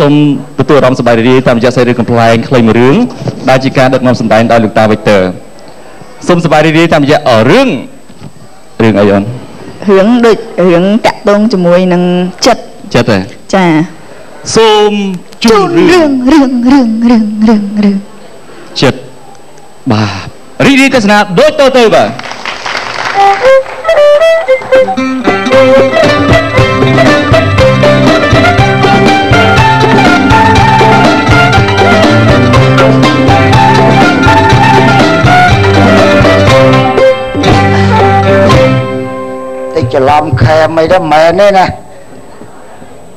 សូមទទួលអារម្មណ៍សប្បាយរីករាយតាមរយៈសេរីកំ pl ែងខ្លីមួយរឿងដែលជាការដឹកនាំសម្ដែងដោយលោកតាវិចទ័រសូមសប្បាយរីករាយតាមរយៈរឿងអីអូនរឿងដូចរឿងតាក់ទងជាមួយនឹងចិត្តទេចាសូមជូនរឿងចិត្តបាទរីករាយទស្សនាដូចតទៅបាទតិចច្រឡំខែមិនទេមែនទេណា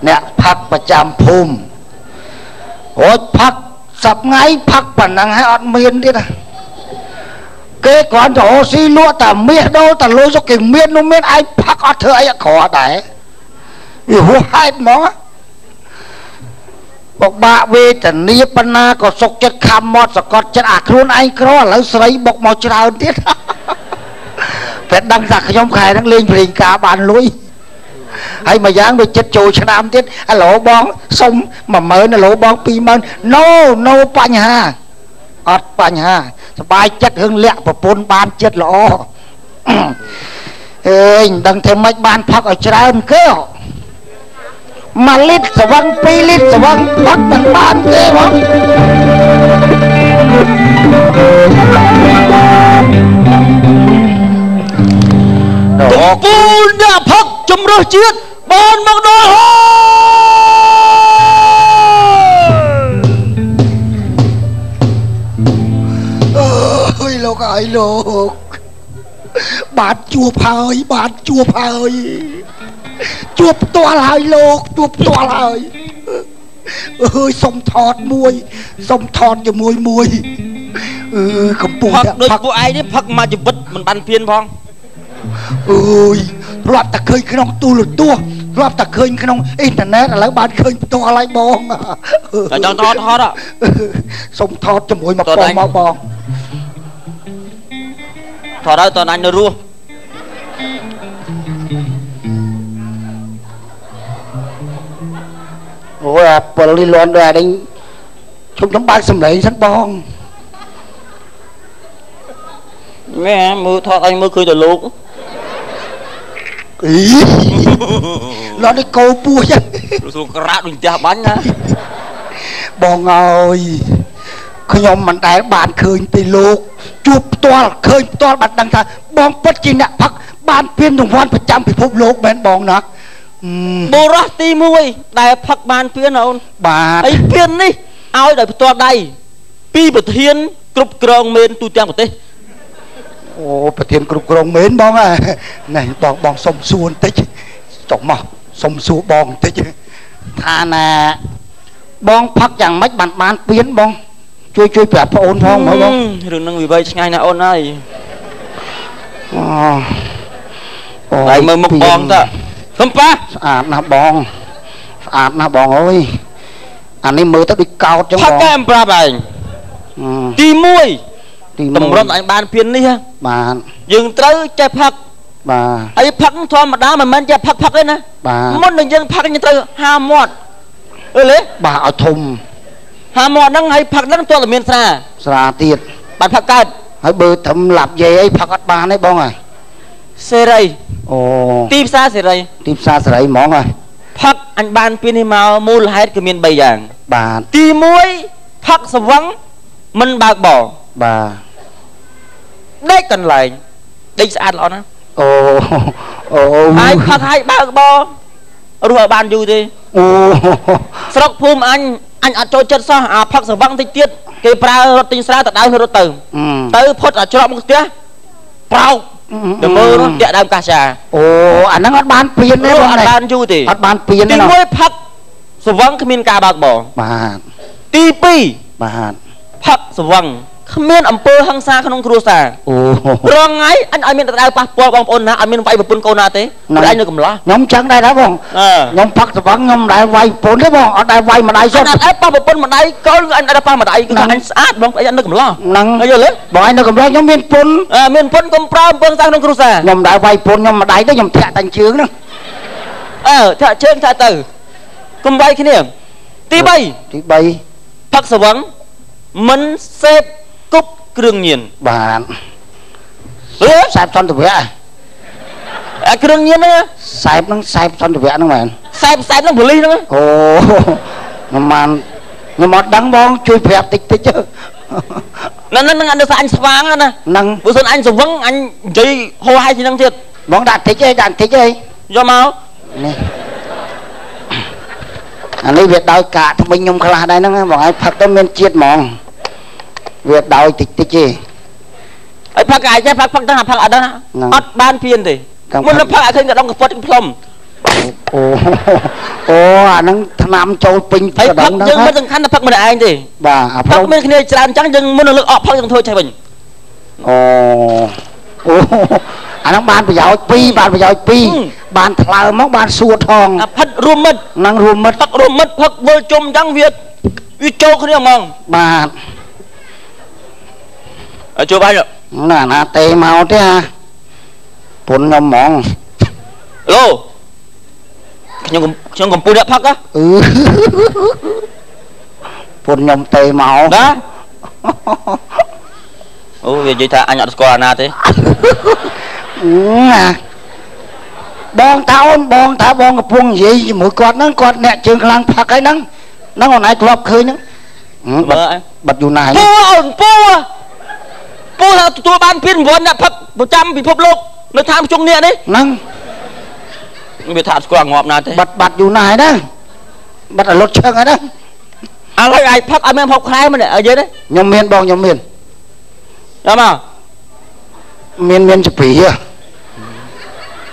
អ្នកផឹកប្រចាំភូមិរួចផឹកសប្ងៃផឹកប៉ុណ្ណឹងហើយអត់មានទៀតណាគេគ្រាន់តែអូស៊ីលក់តែមាសដូរតែលុយសុកគេមាននោះមានឯងផឹកអត់ធ្វើអីអក្រក់ដែរវាហួសហេតុហ្មងបបាក់វេទនាបណ្ណាក៏សុកចិត្តខំមាត់សកត់ចិត្តអាខ្លួនឯងក្រឥឡូវស្រីបុកមកច្រើនទៀតពេលដឹងថាខ្ញុំខែហ្នឹងលេងព្រេងការបានលុយហើយមួយយ៉ាងវាចិត្តចូលឆ្នាំទៀតឥឡូវបងសុំ 10000 ឥឡូវបង 20000 no បញ្ហាអត់បញ្ហាសบายចិត្តរឿងលាក់ប្រពន្ធបានចិត្តល្អអេមិនដឹងធ្វើម៉េចបានផឹកឲ្យច្រើនគេ1លីត្រស្វឹង2លីត្រស្វឹងផឹកមិនបានទេបងកំពូលអ្នកផឹកជំរឹះជាតិបានមកដល់អើយលោកអើយលោកបានជួបហើយជួបផ្ទាល់ហើយលោកជួបផ្ទាល់ហើយអើយសុំថតមួយសុំថតជាមួយមួយកំពុងតែផឹកដូចពួកឯងនេះផឹកមកជីវិតមិនបានពៀនផងអើយធ្លាប់តែឃើញក្នុងទូរទស្សន៍ធ្លាប់តែឃើញក្នុងអ៊ីនធឺណិតឥឡូវបានឃើញផ្ទាល់ហើយបងតែចង់ថតសុំថតជាមួយមកបងមកបងថតឲ្យតើអញនៅរស់អូយអាពលនេះលន់ដល់ឯងខ្ញុំបើកសំឡេងសិនបងមែនមើលថតអញមើលឃើញតែលោកលន់នេះកោពោះចឹងសួរក្រាក់ដូចផ្ទះបាញ់ណាបងអើយខ្ញុំមិនដែលបានឃើញពីលោកជួបផ្ទាល់ឃើញផ្ទាល់បានដឹងថាបងពិតជាអ្នកផឹកបានពានរង្វាន់ប្រចាំពិភពលោកមែនបងណាបុរសទី1ដែលផឹកបានពានអូនបាទហើយពាននេះឲ្យដោយផ្ទាល់ដៃពីប្រធានគ្រប់គ្រងមេនទូទាំងប្រទេសអូប្រធានគ្រប់គ្រងមេនបងនេះបងសុំសួរបន្តិចចុះមកសុំសួរបងបន្តិចថាណាបងផឹកយ៉ាងម៉េចបានពានបងជួយប្រាប់ប្អូនផងមើលបងរឿងហ្នឹងវាវែងឆ្ងាយណាស់អូនហើយអូហើយមើលមុខបងតើសំប៉ាស្អាតណាស់បងស្អាតណាស់បងអើយអានេះមើលទៅដូចកោតចឹងបងផឹកតែប្រាប់ឯងទី1តម្រុំអញបានពាននេះបាទយើងត្រូវចេះផឹកបាទហើយផឹកធម្មតាមិនមែនចេះផឹកទេណាមុននឹងយើងផឹកយើងត្រូវហាមាត់អឺលេបាទឲ្យធំហាមាត់ហ្នឹងហើយផឹកហ្នឹងទោះតែមានស្រាទៀតបានផឹកកើតហើយបើត្រឹមឡាប់យាយអីផឹកអត់បានទេបងហើយសេរីអូទីផ្សារសេរីហ្មងហើយផឹកអញបានពីនេះមកមូលហេតុគឺមាន3យ៉ាងបាទទី1ផឹកស្វឹងមិនបើកបរបាទដេកកន្លែងដេកស្អាតល្អណាស់អូហើយផឹកឲ្យបើកបររស់ឲ្យបានយូរទេអូស្រុកភូមិអញអត់ចូលចិត្តសោះអាផឹកស្វឹងតិចទៀតគេប្រើរត់ទិញស្រាទៅដៅរត់ទៅផុតអាច្រកមុខផ្ទះប្រោកទៅមើលនោះតាក់ដើមកាសាអូអាហ្នឹងអត់បានពៀនទេបងអត់បានយូរទេអត់បានពៀនទេទី1ផឹកស្វឹងគ្មានការបើកបរបាទទី2បាទផឹកស្វឹងគ្មានអំពើហិង្សាក្នុងគ្រួសារអូរងថ្ងៃអញឲ្យមានតែដៅប៉ះពាល់បងប្អូនណាអត់មានវាយប្រពន្ធកូនណាទេតែអញនៅកំឡោះខ្ញុំចឹងដែរណាបងខ្ញុំផឹកស្វឹងខ្ញុំមិនដែលវាយប្រពន្ធទេបងអត់ដែលវាយម្ដាយសុទ្ធអត់ឲ្យប៉ះប្រពន្ធម្ដាយកូនអញអត់ប៉ះម្ដាយគឺអញស្អាតបងអញនៅកំឡោះហ្នឹងយល់ទេបងអញនៅកំឡោះខ្ញុំមានពុនកុំប្រើអំពើហិង្សាក្នុងគ្រួសារខ្ញុំមិនដែលវាយប្រពន្ធខ្ញុំម្ដាយទេខ្ញុំធាក់តែជើងហ្នឹងធាក់ជើងធាក់ទៅកុំវាយគ្នា ទី3ផឹកស្វឹងមិនសេពគប់គ្រឿងញៀនបាទសែបសន្តិវៈគ្រឿងញៀនហ្នឹងសែបហ្នឹងសែបសន្តិវៈហ្នឹងមែនសែបហ្នឹងប៉ូលីសហ្នឹងអូខ្ញុំអត់ដឹងបងជួយប្រាប់តិចហ្នឹងអត់ស្អាញស្វាងណាហ្នឹងបើសិនអញស្វឹងអញនិយាយហោហើយទីហ្នឹងទៀតបងដាក់តិចឯងយកមកនេះអានេះវាដោយកាកថ្មិញខ្ញុំខ្លះដែរហ្នឹងបងឲ្យផឹកទៅមានជាតិហ្មងវាដោយតិចទេហើយផឹកអាយចេះផឹកទៅផឹកអត់ដឹងអត់បានពៀនទេមុននឹងផឹកឲ្យឃើញកដងកពត់ផ្លុំអូអាហ្នឹងថ្នាំចូលពេញកដងហ្នឹងយើងមិនសំខាន់តែផឹកម្នាក់ឯងទេបាទផឹកមានគ្នាច្រើនអញ្ចឹងយើងមុននឹងលើកអកផឹកយើងធ្វើចេះវិញអូអាហ្នឹងបានប្រយោជន៍2បានថ្លើមមកបានសួរថងផឹករួមមិត្តហ្នឹងរួមមិត្តផឹករួមមិត្តផឹកវិលជុំអញ្ចឹងវាចូលគ្នាហ្មងបាទជួយបាញ់ណាទេមកទេហ่าពុនខ្ញុំហ្មងឡូខ្ញុំកំពុងដាក់ផឹកពុនខ្ញុំទេមកណាអូវានិយាយថាអញអត់ស្គាល់អាណាទេបងតើអូនបងថាបងកំពុងនិយាយជាមួយគាត់ហ្នឹងគាត់អ្នកជើងខ្លាំងផឹកហើយហ្នឹងអូនឯងធ្លាប់ឃើញហ្នឹងបាត់យូរណាស់ពូអូនពូថាទទួលបានពានរង្វាន់អ្នកផឹកប្រចាំពិភពលោកនៅតាមជុងនេះហ្នឹងវាថាអត់ស្គាល់ងាប់ណាទេបាត់យូរណាស់ហើយណាបាត់ឲ្យលុតឈឹងហើយណាឥឡូវឯងផឹកឲ្យមានហូបខែមិនអីទេខ្ញុំមានបងខ្ញុំមានចាំមកមានចព្រា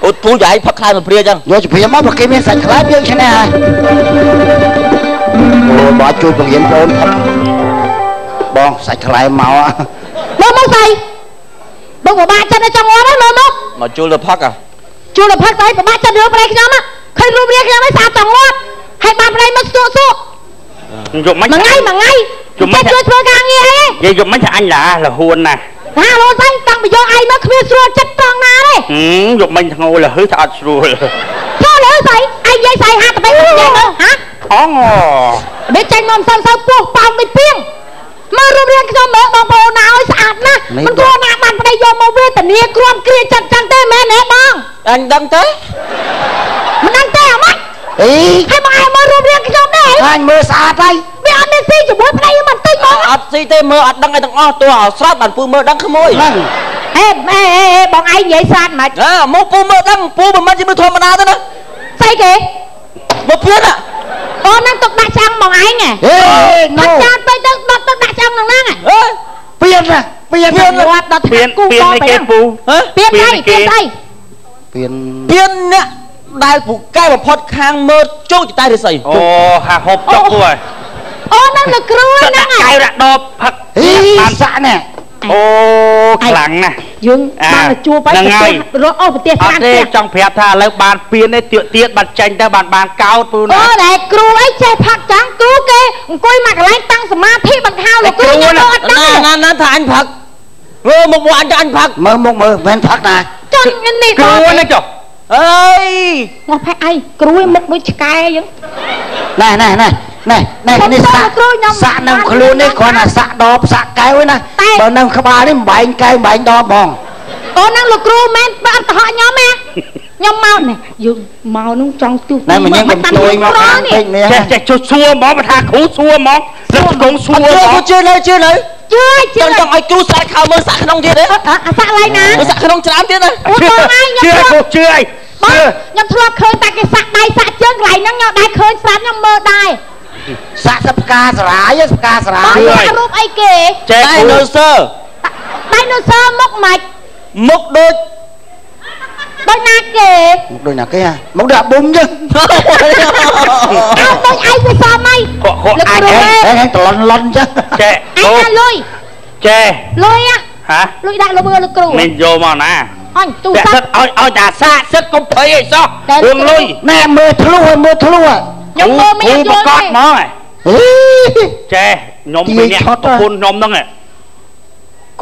អូពូយាយផឹកខ្លែមកព្រាអញ្ចឹងយកចព្រាមកបើគេមានសាច់ខ្លែយើងឈ្នះហើយអូបើជួយបង្រៀនបងផឹកបងសាច់ខ្លែមកមកស្អីបងពិបាកចិត្តចង់ងាប់ហ្នឹងមកជួលទៅផឹកជួលទៅផឹកស្អីពិបាកចិត្តរឿងប្រៃខ្ញុំឃើញរូបរាងខ្ញុំឯងស្អាតចង់ងាប់ហើយបានប្រៃមកសក់យកមិនមួយថ្ងៃជួយធ្វើការងារអីនិយាយយកមិនថាអញឡារហួនណាស់រហូតស្អីតាំងពីយកឯងមកគ្មានស្រួលចិត្តត្រង់ណាទេយកមិនធ្ងោលហឺថាអត់ស្រួលចូលលើស្អីឯងនិយាយស្អីហាត់ទៅវិញយ៉ាងហ៎អូបើចេញមកមិនសូវពោះប៉ោងដូចពីងមករូបរាងខ្ញុំមើលបងប្អូនណាឲ្យស្អាតណាស់មិនគួរណាបានប្តីយកមកវេទនាគ្រាន់គ្រាចិត្តចឹងទេមែនទេបងអញដឹងទេមិនដឹងទេអម៉េចហើយមកឯងមើលរូបរាងខ្ញុំដែរអញមើលស្អាតហើយវាអត់មានស៊ីជាមួយប្តីមិនតិចបងអត់ស៊ីទេមើលអត់ដឹងអីទាំងអស់តួឲ្យស្រត់បានពូមើលដឹងក្មួយហ្នឹងបងឯងនិយាយស្អាតមិនមកពូមើលដឹងពូមិនមែនជាមើលធម្មតាទេណាស្អីគេមកពៀនអូននឹងទុកដាក់ឆ្អឹងបងឯងហ៎អត់ចាត់ទៅដុតទុកដាក់ឆ្អឹងហ្នឹងពៀនរាប់ដល់ថ្នាក់គូកទៅគេពូពៀនស្អីពៀនអ្នកដែលពូកែបំផុតខាងមើលជោគចតៃរិស័យអូហាហូបតុកពូហើយអូននឹងលោកគ្រូហ្នឹងកែរ៉ាដបផឹកបានសាក់នេះអូខ្លាំងណាស់យើងបានជួបហើយរត់អស់ប្រទេសខាងទេចង់ប្រាប់ថាឥឡូវបានពៀននេះទៀតបានចាញ់ទៅបានកោតពូណាអូតែគ្រូអីចេះផឹកចឹងគ្រូគេអង្គុយមកកន្លែងតាំងសមាធិបង្ហាលោកគ្រូខ្ញុំអត់ដឹងណាថាអញផឹកមើលមុខអញទៅអញផឹកមើលមុខមើលមិនផឹកណាចង់នេះគ្រូនេះចុះអើយមកផែអីគ្រូមុខដូចឆ្កែអញ្ចឹងណែនេះសាក់នៅខ្លួននេះគ្រាន់តែសាក់ដបសាក់កែវឯណាបើនៅក្បាលនេះបំបែងកែវបំបែងដបហ្មងអូននឹងលោកគ្រូមែនបើអត់កុហកខ្ញុំទេខ្ញុំមកនេះយើងមកនោះចង់ទូណែមិញខ្ញុំជួយមកខាងពេកនេះចេះជួយសួរហ្មងបើថាគ្រូសួរហ្មងលើកកងសួរហ្មងជឿលើចង់ឲ្យគ្រូសាក់ខោមើលសាក់ក្នុងទៀតទេសាក់ឡើយណាសាក់ក្នុងច្រើនទៀតណាអូបងឯងខ្ញុំជឿអីខ្ញុំធ្លាប់ឃើញតែគេសាក់ដៃសាក់ជើងកន្លែងហ្នឹងខ្ញុំដែរឃើញស្រាប់ខ្ញុំមើលដែរសាក់ផ្កាសារាយផ្កាសារាយរូបអីគេដៃណូស័រមុខម៉េចមុខដូចណាគេដូចណាគេមុខដូចបុំចឹងអើដូចឯងវាសមហីលោកគ្រូហេតឡន់ចឹងចេះឯងលុយចេះលុយហ៎លុយដាក់លើមើលលោកគ្រូមិនយកមកណាអញទូសាក់ឲ្យតាសាក់សឹកកុំភ័យអីសោះរឿងលុយណែមើលធ្លុះខ្ញុំមើលមិនយល់ទេកត់ហ្មងចេះខ្ញុំពីអ្នកប្រពន្ធខ្ញុំហ្នឹង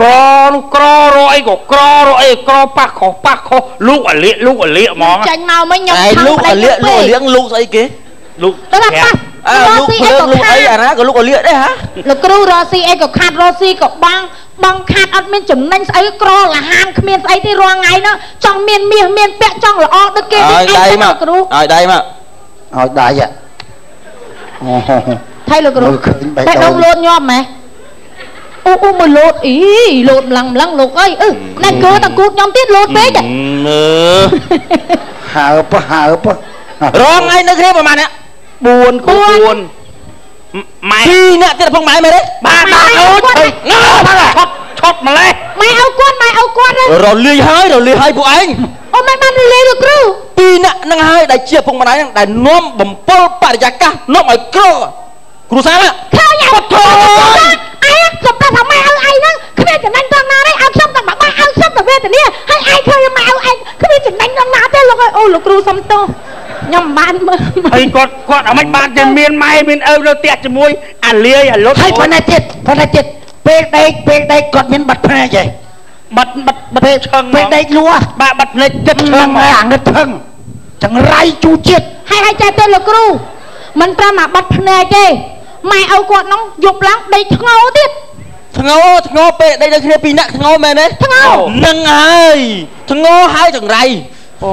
ក្ររអីក៏ក្ររអីក្រប៉ះខុសលោកអលៀកហ្មងចាញ់មកមិញខ្ញុំថឹងលោកអលៀកលោកស្អីគេ ลูก ទៅដល់ប៉ះ ลูกเลิกลูกไอ้อะนะก็ลูกก็เลี้ยได้ฮะ លោកគ្រូរស៊ីអីក៏ខាត់រស៊ីក៏បងខាត់អត់មានចំណេញស្អីក្រលហានគ្មានស្អីទេរាល់ថ្ងៃនោះចង់មានមាសមានពាក់ចង់ល្អដូចគេនេះឯងលោកគ្រូឲ្យដៃអូថៃលោកគ្រូតែដងលោតញាប់ម៉េះអូមើលលោតអីលោតម្លឹងលោកអើយណែគ្រូតាគូតខ្ញុំទៀតលោតពេកហើបរងឯនៅគ្នាប្រហែលអ្នក4ម៉ែ2អ្នកទៀតផងម៉ែមែនទេបាទអូឈប់ម្លេះម៉ែឲ្យគាត់រលាយហើយពួកឯងអូម៉ែបានរលាយលោកគ្រូ2អ្នកនឹងហើយដែលជាពុកម្ដាយនឹងដែលនាំបំពល់បរិយាកាសនាំឲ្យក្រគ្រូសាមឃើញអត់ធំឯងសំដៅថាម៉ែឲ្យឯងហ្នឹងគ្មានចំណេញដល់ណាទេឲ្យខ្ញុំតែមកឲ្យខ្ញុំតែវេទនាហើយឯងឃើញម៉ែឲ្យឯងគ្មានចំណេញដល់ណាទេលោកអើយអូលោកគ្រូសុំទោសខ្ញុំបានមើលហើយគាត់ឲ្យមិនបានតែមានម៉ែមានឪនៅផ្ទះជាមួយអាលាយអាលុតហើយប៉ុណ្ណេះទៀតពេលដេកគាត់មានបាត់ភ្នែកហ៎បាត់ឈឹងពេលដេកលួបាទបាត់ភ្នែកចិត្តឈឹងអាងឹតផឹងចង្រៃជូជាតិហើយចេះទៅលោកគ្រូមិនត្រឹមតែបាត់ភ្នែកទេម៉ែឪគាត់នោះយប់ឡើងដេកធ្ងោទៀតធ្ងោពេលដេកនៅគ្នា2នាក់ធ្ងោមែនទេធ្ងោនឹងហើយធ្ងោហើយចង្រៃ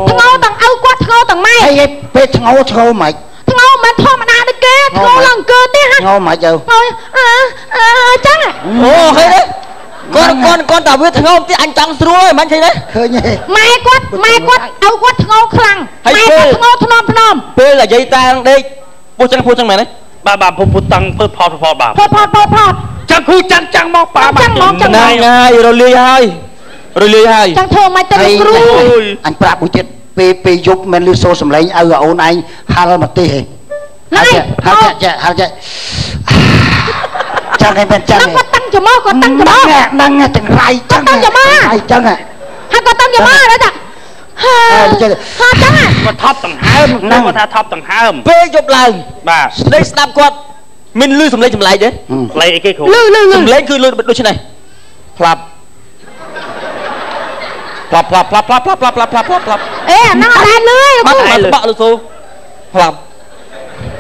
ធ្ងោទាំងឪគាត់ធ្ងោទាំងម៉ែហើយពេលធ្ងោមិនធ្ងោមិនធម្មតាដូចគេធ្ងោឡើងកើទេហ៎ធ្ងោមិនទៅចឹងអូឃើញទេគាត់តែវាធ្ងោទៀតអញចង់ស្រួលហ្នឹងមិនឃើញទេឃើញទេម៉ែគាត់ឪគាត់ធ្ងោខ្លាំងម៉ែគាត់ធ្ងោធ្នមពេលនិយាយតាំងដេកពុះចឹងមែនទេបាទពុះតាំងធ្វើផលបាទចឹងគ្រូចឹងមកបាទចឹងហើយរលាយហើយចឹងធ្វើមិនទៅលោកគ្រូអញប្រាប់មួយទៀតពេលយប់មិនលឺសូរសំឡេងឪអូនឯងហាល់មកទេហ៎ហាល់ចាចឹងឯងមិនចឹងគាត់តាំងច្មោះហ្នឹងចង្រៃចឹងតាំងច្មោះហើយគាត់តាំងច្មោះđấyតាចឹងគាត់ថប់ដង្ហើមគាត់ថាថប់ដង្ហើមពេលយប់ឡើងបាទដេកស្ដាប់គាត់មានលឺសំឡេងចម្លែកទេសំឡេងអីគេគ្រូសំឡេងគឺលឺដូចនេះផ្លាប់អេអាហ្នឹងអត់ដែរលឺបាក់លឺសូផ្លាប់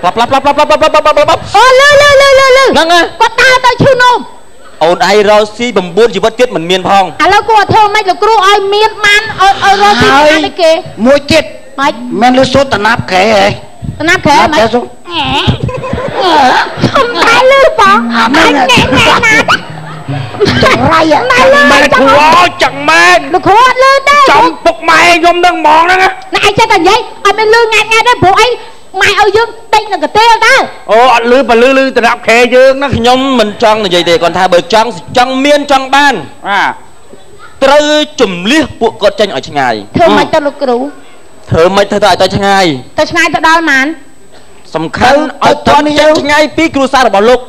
អូលឺហ្នឹងគាត់ដើរទៅឈឺនោមអូនឯងរកស៊ី9ជីវិតទៀតមិនមានផងឥឡូវគាត់ធ្វើម៉េចលោកគ្រូឲ្យមានបានឲ្យរកស៊ីបានទេគេមួយទៀតម៉េចមិនលឺសូតណាប់ក្រែហ៎តណាប់ក្រែម៉េចខ្ញុំតែលឺបងណែណាចង្រៃម៉ែគ្រូចឹងម៉ែលោកគ្រូអត់លឺទេចំពុកម៉ែខ្ញុំនឹងហ្មងហ្នឹងណែឯងចេះតែនិយាយអត់មានលឺងាយទេព្រោះអីម៉ែឲ្យយើងតិចនឹងកទេលតើអូអត់លឺបលឺតំណាប់ខេយើងណាខ្ញុំមិនចង់និយាយទេគាត់ថាបើចង់មានចង់បានត្រូវជំលះពួកគាត់ចេញឲ្យឆ្ងាយធ្វើម៉េចទៅលោកគ្រូធ្វើម៉េចទៅឲ្យទៅឆ្ងាយទៅដល់ម៉ានសំខាន់ឲ្យគាត់ចេញឆ្ងាយពីគ្រួសាររបស់លោក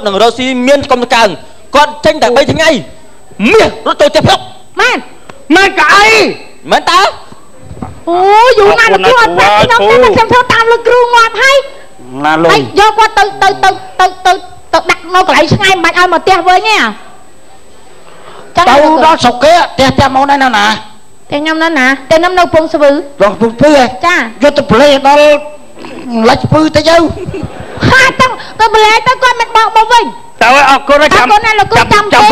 នឹងរកស៊ីមានកុំកើងគាត់ចេញតែ3ថ្ងៃមាសរត់ទៅផ្ទះភ្លុកម៉ែកៅអីមែនតើអូយូរណាស់លោកគ្រូអត់ប្រាប់ខ្ញុំទេខ្ញុំធ្វើតាមលោកគ្រូងាប់ហើយណាលោកយកគាត់ទៅដាក់នៅកន្លែងឆ្ងាយមិនបាច់ឲ្យមកផ្ទះវិញទេទៅដល់ស្រុកគេផ្ទះមកនៅណាផ្ទះខ្ញុំនៅណាផ្ទះខ្ញុំនៅពងស្វឺដល់ពងស្វឺចាយកទៅប្លេដល់លិចស្វឺទៅហាទៅប្លេទៅគាត់មិនបោកមកវិញតើអរគុណចាំ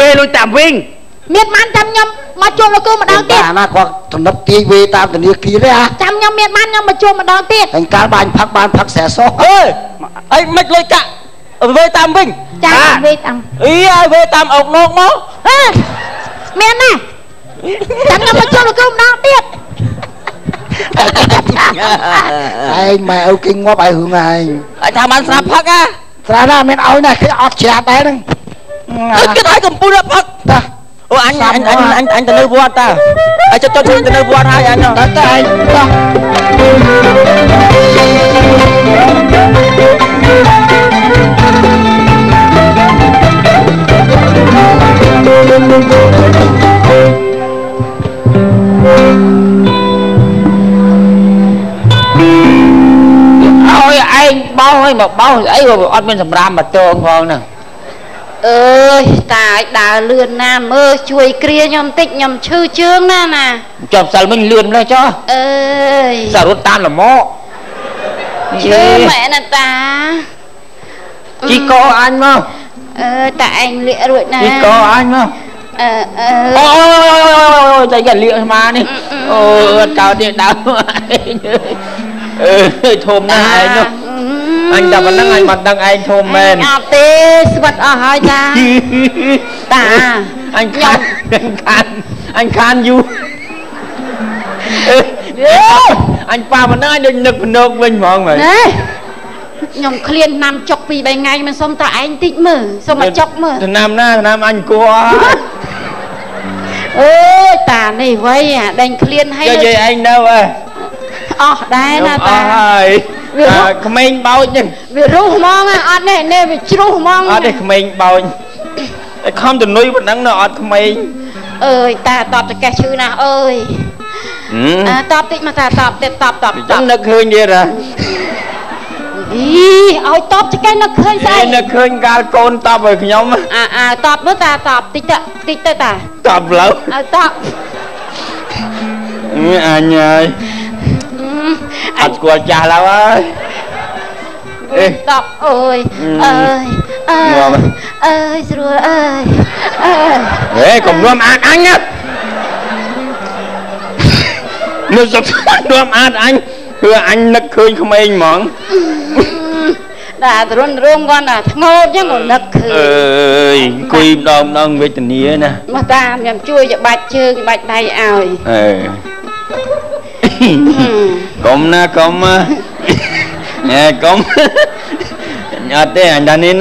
វេលុយតាមវិញមានបានចាំខ្ញុំមកជួបលោកគ្រូម្ដងទៀតណាគាត់ទំនប់ទាយវេតាមធនាគារទេចាំខ្ញុំមានបានខ្ញុំមកជួបម្ដងទៀតអញកាលបានផឹកស្រែសអីមិនលុយកាក់វេតាមវិញចាវេតាមអីឲ្យវេតាមអុកណូកមកមានណាចាំខ្ញុំមកជួបលោកគ្រូម្ដងទៀតឯងម៉ែឪគេងាប់ឲ្យរឿងឯងអញថាបានស្រាប់ផឹកស្រាប់ណាមានឲ្យណាគេអត់ច្រាបដែរហ្នឹងគេឲ្យកំពុងផឹកតាអូអញទៅនៅវត្តតាអាចទៅទៅនៅវត្តហើយអញទៅឯងឲ្យឯងបោសឲ្យមកបោសអីអត់មានសម្រាប់មកតងផងហ្នឹងអើយតាឲ្យដើរលឿនណាមើលជួយគ្រាខ្ញុំតិចខ្ញុំឈឺជើងណាចាំសិលមិញលឿនម្លេះចុះអើយសារត់តាមលមក Chứ mẹ nè ta chị có anh không tại anh lịa rồi nè chị có anh không ôi tại gần lịa mà đi cao điện đau thôm na anh ta vẫn đang anh mặt đang anh thôm men tê vật ở hai ta ta anh khan du anh pa mà nói đừng nực nực bên mọi người nhom khliên nam chọc vì 3 ngày mà xong tại anh tích mở xong mà chọc mở nam anh quá ơi ta này vậy à đành khliên hay chơi anh đâu à đây là ta mình bao nhiêu vì rú mong á anh này nè vì rú mong đây mình bao không từ núi vẫn đang nọ mình ơi ta tọp cho cái chữ nào ơi tọp tích mà ta tọp chẳng được hơi như rồi ý ôi tọp cho cái nó khơi say nó khơi cao con tọp rồi nhóm tọp với ta tọp tích ta tọp lâu tọp anh ơi anh qua cha lâu ơi tọp ơi rồi ơi ê còn nuông ăn anh á nó sắp nuông ăn anh thưa anh nực khơi không anh mỏng đã run con là ngô chứ còn nực ơi quy đông với tình yêu nè mà ta nhầm chui cho bạch chơi cái bạch này ơi cũng na cũng cũng nhà thế anh đàn nên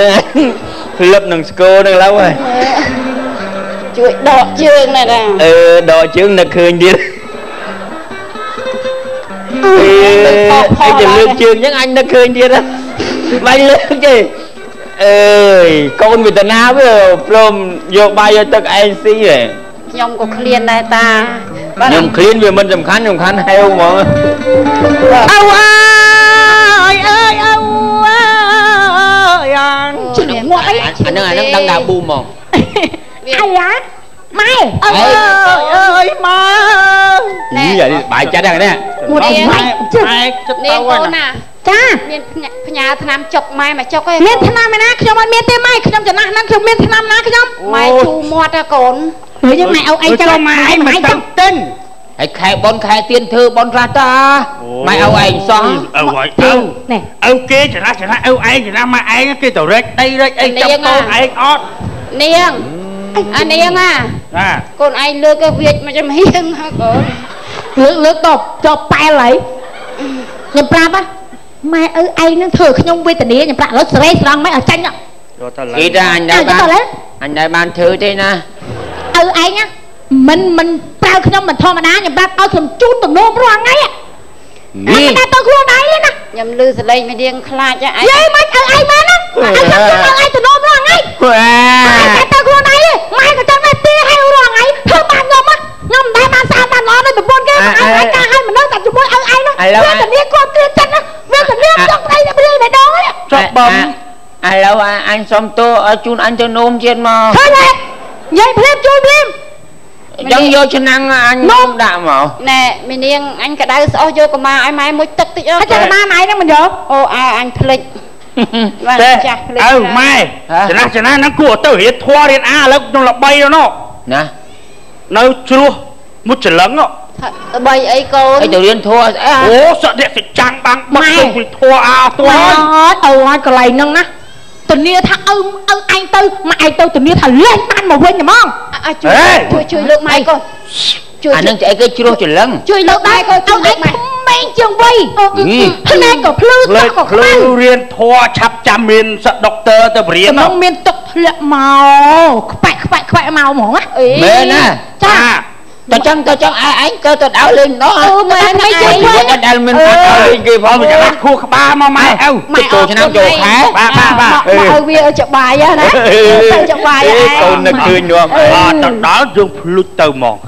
lớp nâng school đang lâu rồi chui đọ chương này nè đọ chương nực khơi đi anh chỉ lương chương những anh nực khơi đi đó bay lương gì con Việt Nam với prom vô bay vô tức anh xí rồi nhom có clean này ta nhom clean vì mình sầm khăn heo mà âu ơi anh đang đào bu mà ai á mai ơi má như vậy bài cha đang nè một nè con à cha nhà thằng nam chọc mai mà chọc cái miên thằng nam mày na khi mà miên tê mai khi mà chả na khi miên thằng nam na khi mai chu mọt ra con rồi nhưng mày anh cho mày trong tin hãy khai bon khai tiên thư bon ra ta mày anh xong nè kia chả na anh chả na mà anh cái tàu rết đây anh trong con anh ót niêng niêng con anh lừa cái việc mà cho hiên hả con lừa đọc cho tay lại nhầm prap á mai anh nó thừa nhung với tình nhầm prap nó stress răng mấy ở tranh ạ khi ra anh đây ban thư thế nè anh á mình prap nhung mình thò mà đá nhầm prap ao thầm chút tầm nôm rồi ngay á anh ta tôi luôn đấy nè nhầm lừa lấy mày điên khai cho anh vậy mấy anh mà nó anh tầm nôm rồi ngay anh ta tôi luôn đấy mai còn trong này tia hay rồi ngay thơ bạn nhầm á nhầm đây mà sao ta nói đây một buôn cái anh ca hay mà nói tại chúng tôi anh nó về tình yêu con kia chân á về tình yêu trong đây là đi mày đó ấy chọc bầm alo anh xong tôi chun anh cho nôm trên mà thôi nè vậy phim chui phim chẳng vô cho năng anh nôm đạm mà nè mình điên anh cả đau sợ vô còn mà ai mai mới tức tí ơi chắc ba mày đó mình vô ô anh phịch mai chả na nó của tôi hiện thoa đến lớp trong lọc bay đó nó nè nó chưa một chữ lớn đó bay ấy cô ấy tự nhiên thua sợ điện sẽ trang băng bắt không bị thua thua anh còn lại nâng á tình yêu thằng anh tư mà anh tư tình yêu thằng lên ban mà quên nhầm không chui lượng mai coi anh đang chạy cái chua chữ lớn chui lượng mai coi chui lượng mai men trường vây hôm nay có khlu riêng thua chập chạm miền sợ doctor tôi riêng nó miền tục lẹ màu khỏe màu mỏng á mẹ nè cha tôi chẳng anh cơ tôi đảo lên đó mẹ mấy chơi anh đảo mình đảo lên kia phải mình chẳng khu ba mà mày cái tổ cho nó chỗ khác ba ở bia ở chợ bài á đấy chợ bài á con nó cười nhom đó dùng flu từ mòn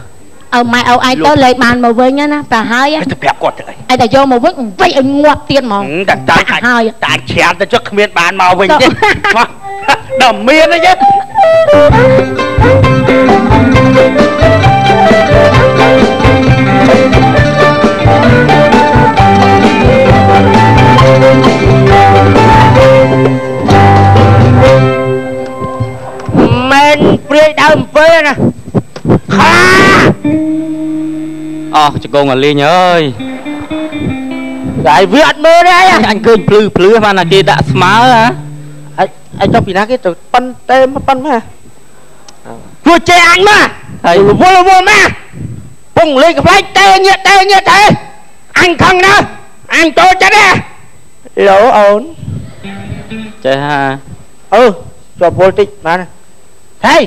mai ai tới lấy bàn mà với nhá nè bà hai á ai ta vô một bước vậy anh ngoặt tiền mà ta hai ta chén ta cho miên bàn màu mình chứ đầm miên đấy chứ ដើមពេលណាខ្លាអស់ចង្គង់អាលីងអើយតែវាអត់មើលទេអញឃើញភ្លឺបានតែគេដាក់ស្មើហ៎អញចុះពីណាគេទៅប៉ុនទេប៉ុនមកជួយចេះអញមកហើយវល់មកពងលេងកំ pl ទេញាក់ទេអញខឹងណាស់អញចូលចិត្តទេឡូអូនចេះហាជាប់វល់តិចបានហើយ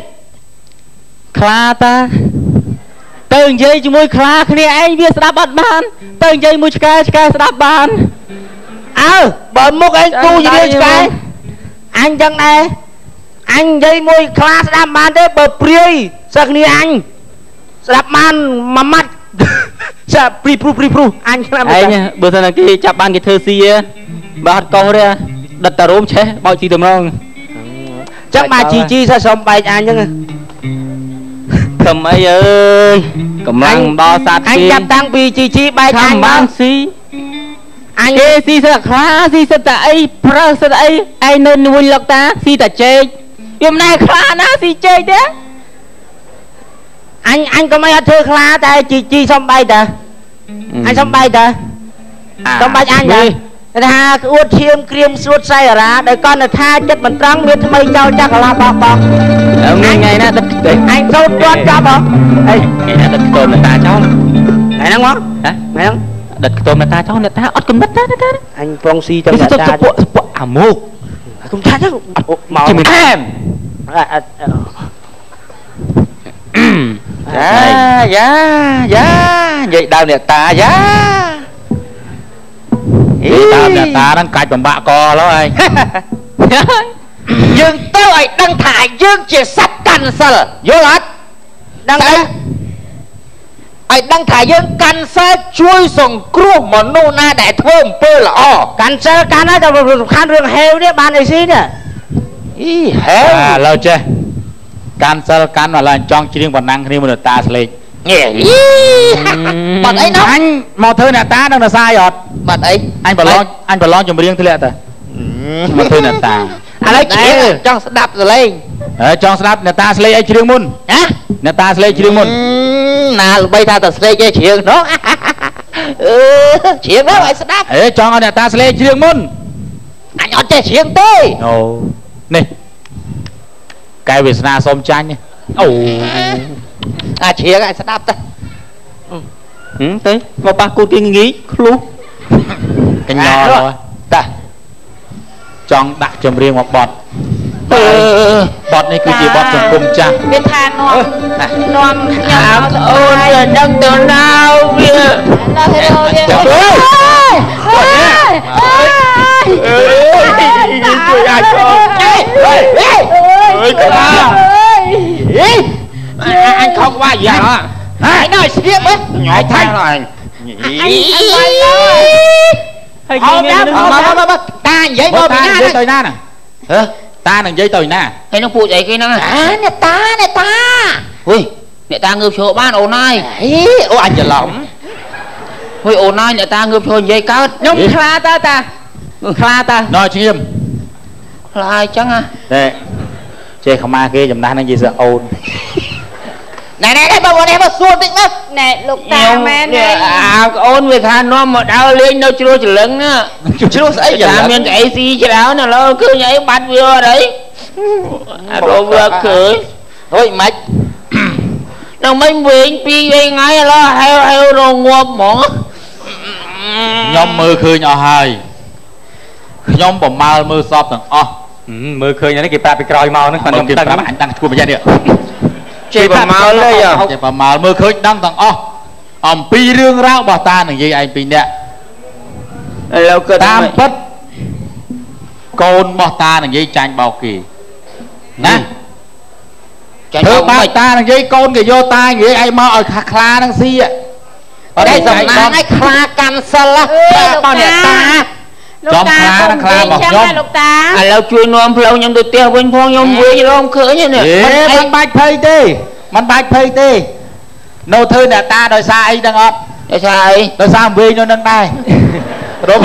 ខ្លាតាទៅនិយាយជាមួយខ្លាគ្នាឯងវាស្ដាប់អត់បានទៅនិយាយមួយឆ្កែស្ដាប់បានបើមុខឯងគូនិយាយឆ្កែអញចឹងដែរអញនិយាយមួយខ្លាស្ដាប់បានទេបើព្រាយសិស្សគ្នាអញស្ដាប់បានមួយម៉ាត់សាព្រីព្រុសអញខ្លាំងឯងបើសិនតែគេចាប់បានគេធ្វើស៊ីបើអត់កោសទេដិតតារោមឆេះបោកជីតម្រងចឹងបាទជីសិស្សសំបែកអញចឹងខំអីអើយកម្លាំងដល់សាទអញចាប់តាំងពីជីបែកអញបានស៊ីអញស៊ីសិតខ្លាស៊ីសិតតែអីប្រើសិតអីឯងនៅវិញលោកតាស៊ីតែចេកវាមិនដែរខ្លាណាស៊ីចេកទេអញក៏មិនអត់ធ្វើខ្លាតែជីសំបែកតាអញសំបែកតាសំបែកអញតាថាអួតឈាមក្រៀមស្រួតសៃអារ៉ាដែលគាត់នៅថាចិត្តមិនត្រង់វាថ្មីចោលចាក់កលាបោកថ្ងៃណាទឹកអញចូលទាត់ចាប់ហ៎អីថ្ងៃណាទឹកខ្ទមតាចោលថ្ងៃហ្នឹងមកថ្ងៃហ្នឹងដិតខ្ទមតាចោលតាអត់កំណត់ទេអញប្រុងស៊ីទាំងតាពួកអាមុកគុំថាទៅមកជំនាញយ៉ានិយាយដើមអ្នកតាយ៉ាដើមអ្នកតាហ្នឹងកាច់បំបាក់កហើយយើងទៅឲ្យដឹងថាយើងជាសត្វកាន់សិលយល់អត់ដឹងទេឲ្យដឹងថាយើងកាន់សិលជួយសង្គ្រោះមនុស្សណាដែលធ្វើអំពើល្អកាន់សិលកាន់ហើយតែសំខាន់រឿងហេវនេះបានអីស៊ីនេះហេវឥឡូវចេះកាន់សិលកាន់ឥឡូវចង់ច្រៀងបណ្ណាំងគ្នាមនុស្សតាស្លេកបាត់អីនោះអញមកធ្វើអ្នកតានឹងនសាយអត់បាត់អីអញប្រឡងចម្រៀងធ្លាក់ទៅមកធ្វើអ្នកតាឥឡូវច្រៀងចង់ស្ដាប់សលេងចង់ស្ដាប់អ្នកតាស្លេកអីច្រៀងមុនអ្នកតាស្លេកច្រៀងមុនណាល្បីថាតែស្លេកឯងច្រៀងនោះច្រៀងនោះឲ្យស្ដាប់ចង់ឲ្យអ្នកតាស្លេកច្រៀងមុនអញអត់ចេះច្រៀងទេអូនេះកែវាសនាសុំចាញ់អូច្រៀងឲ្យស្ដាប់ទៅទៅមកប៉ះគូតគេងីឃ្លុះកញ្ញល់តាចង់ដាក់ចម្រៀងមកបត់បត់នេះគឺជាបត់សង្គមចាស់វាថានាំខ្ញុំអូនដឹងទៅណាវាជួយអាចអើយខ្លាអញខកវាយ៉ាហើយដល់ស្ទាបមើលញ៉ៃថៃហើយហើយតានិយាយមកពីណាទៅណាណាតានឹងនិយាយទៅណាហើយនឹងពួកអីគេហ្នឹងអ្នកតាហ៊ុយអ្នកតាងើបឈរបានអូនហើយអូអញច្រឡំហ៊ុយអូនហើយអ្នកតាងើបឈរនិយាយកើតខ្ញុំខ្លាតាខ្លាតាណោឈៀមខ្លាអញ្ចឹងទេចេះខ្មាគេចំណាស់នឹងនិយាយសើអូនណែបងនេះមកសួរតិចមកណែលោកតាមែនទេប្អូនវាថានាំមកដើរលេងនៅជ្រោះច្រលឹងណាជ្រោះស្អីច្រលឹងមានអីស៊ីច្រើនឥឡូវឃើញអីបាត់វាអត់អីអត់វាឃើញហុយម៉េចដល់មិនវិញពីរថ្ងៃឥឡូវហៅរងាប់ហ្មងខ្ញុំមើលឃើញអស់ហើយខ្ញុំប្រមាលមើលសពទាំងអស់មើលឃើញនេះគេប្រាប់ពីក្រោយមកហ្នឹងខ្ញុំគេប្រាប់អញតាំងឈ្មោះប្រយ័ត្ននេះចេះប្រមាលទេចេះប្រមាលមើលឃើញដឹងទាំងអស់អំពីរឿងរ៉ាវរបស់តានឹងនិយាយឯងពីរនាក់ឥឡូវគិតតាមពិតកូនរបស់តានឹងនិយាយចាញ់បោកគេណាធ្វើបាបតានឹងនិយាយកូនគេយកតានិយាយឯងមកឲ្យខ្លានឹងស៊ីអត់សំណាងឲ្យខ្លាកាន់សិលបងអ្នកតាចំខ្លានឹងខ្លារបស់ខ្ញុំលោកតាឥឡូវជួយនាំផ្លូវខ្ញុំទៅផ្ទះវិញផងខ្ញុំវិញរងឃើញនេះមិនបាច់ភ័យទេមិនបាច់ភ័យទេនៅធ្វើអ្នកតាដោយសារអីដឹងអត់ដោយសារអីដោយសារវិញនៅនឹងដែរ រក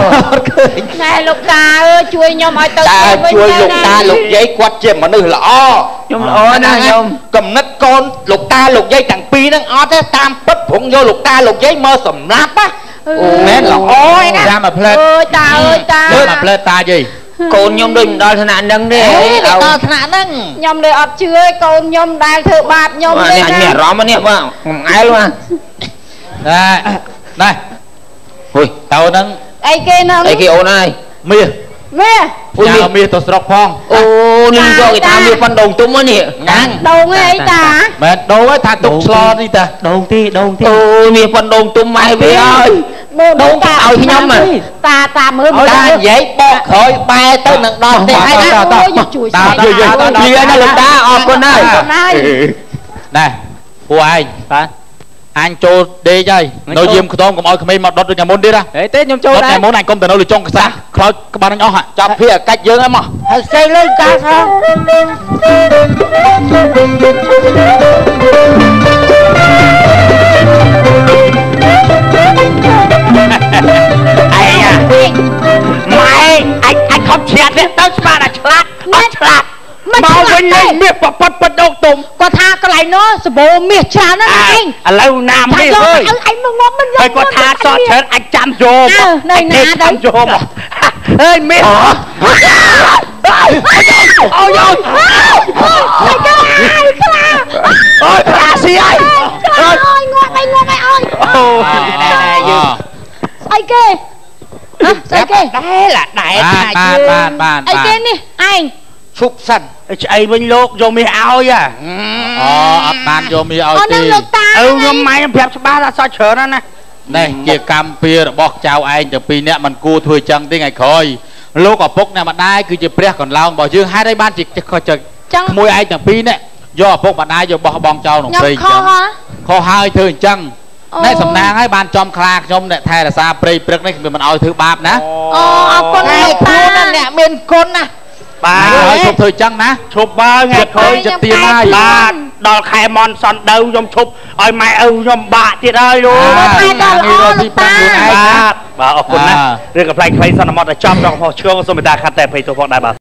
ឃើញ ណែលោកតាអើយជួយខ្ញុំឲ្យទៅ តាជួយលោកតាលោកយាយគាត់ជាមនុស្សល្អ ខ្ញុំល្អណាស់ខ្ញុំ កំណត់កូនលោកតាលោកយាយទាំងពីរហ្នឹងអត់ទេតាមពិតព្រោះយកលោកតាលោកយាយមកសម្លាប់ណាអូមែនល្អឯណាចាំមកផ្លែត អើយតាអើយតា លើមកផ្លែតតាយាយក ូនខ្ញុំដូចមិនដល់ថ្នាក់ហ្នឹងទេ ដល់ថ្នាក់ហ្នឹង ខ្ញុំលើអត់ជឿឯងកូនខ្ញុំដែលធ្វើបាបខ្ញុំ នេះអញមានអារម្មណ៍នេះបាទងអែលបាទ ណែហុយតើហ្នឹង អីគេហ្នឹង អីគេអូនហើយ មាស មាស ចាមាសទៅស្រុកផង អូនេះយកគេថាមានប៉ុនដងទុំនេះ ហ្នឹង ដងអីតា មែនដូងហើយថាទុកឆ្លនេះតា ដងទី អូមានប៉ុនដងទុំម៉ែវាអើយ មើល ដងទៅឲ្យខ្ញុំ តាមើល តានិយាយបកក្រោយបែរទៅនឹងដល់ទេហើយណា ជួយ តា ជួយ យាយណាលោកតាអរគុណហើយ ណែពួកឯងបាទអញចូលដេកហើយនៅយាមខ្ទមកុំឲ្យក្មេងមកដុតដូចតែមុនទៀតណា ហេទេខ្ញុំចូល ដុត ដែរ តែមុនអញកុំទៅនៅលើចុងខ្សាស់ខ្លោចក្បាលអញអស់ចាប់ភីកាច់យើងហើយមក ហើយសេលើកាសង អីម៉ែអញខំឆ្លាតនេះទៅស្មានតែឆ្លាតអត់ឆ្លាតមកវិញលេងមាសប៉ប៉ប៉ដងទុំ គាត់ថាកន្លែងនោះសបោមាសច្រើនណាស់ឯង ឥឡូវណាមាសអើយ អញមកងំមិនយក ហើយគាត់ថាសតច្រើនអាចចាំយកចាំយកមកអើយមាសអូយអីគេខ្លា អូយខ្លាស៊ីហើយ ខ្លាអើយងាប់អីអើយ អូយើង ស្អីគេស្អីគេ ដែរថា បាន អីគេនេះឯង ឈប់សិន ឆ្អីវិញលោកយកមាសឲ្យអូអត់បានយកមាសឲ្យ អូ ទេ នឹងលោកតា ខ្ញុំម៉ែប្រាប់ច្បាស់ថាសតច្រើនណាស់ នេះជាកម្មពៀរបស់ចៅឯងទាំងពីរនាក់មិនគួរធ្វើចឹងទេថ្ងៃក្រោយលោកឪពុកអ្នកម្ដាយគឺជាព្រះកន្លងរបស់យើងហេតុអីបានជាចឹងមួយឯងទាំងពីរនាក់យកឪពុកម្ដាយយកបោះបង់ចោលក្នុងព្រៃចឹងខុសហើយធ្វើអញ្ចឹងនេះសំណាងហើយបានចំខ្លាខ្ញុំអ្នកថែរក្សាព្រៃព្រឹកនេះមិនឲ្យធ្វើបាបណា អូអរគុណលោកតា អ្នកមានគុណណា បាទ ហើយឈប់ធ្វើចឹងណា ឈប់បើថ្ងៃក្រោយ ចិត្តទៀនហើយ បាទដល់ខែមន់សនដៅខ្ញុំឈប់ឲ្យម៉ែឪខ្ញុំបាក់ទៀតហើយលោក ខែដល់ល្អលោកតា បាទអរគុណណាស់រឿងកំ pl ៃ ខ្លីសន្មតតែចប់ដល់ផងឆ្កងសូមមេត្តាខន្តីអភ័យទោសផងដែរបាទ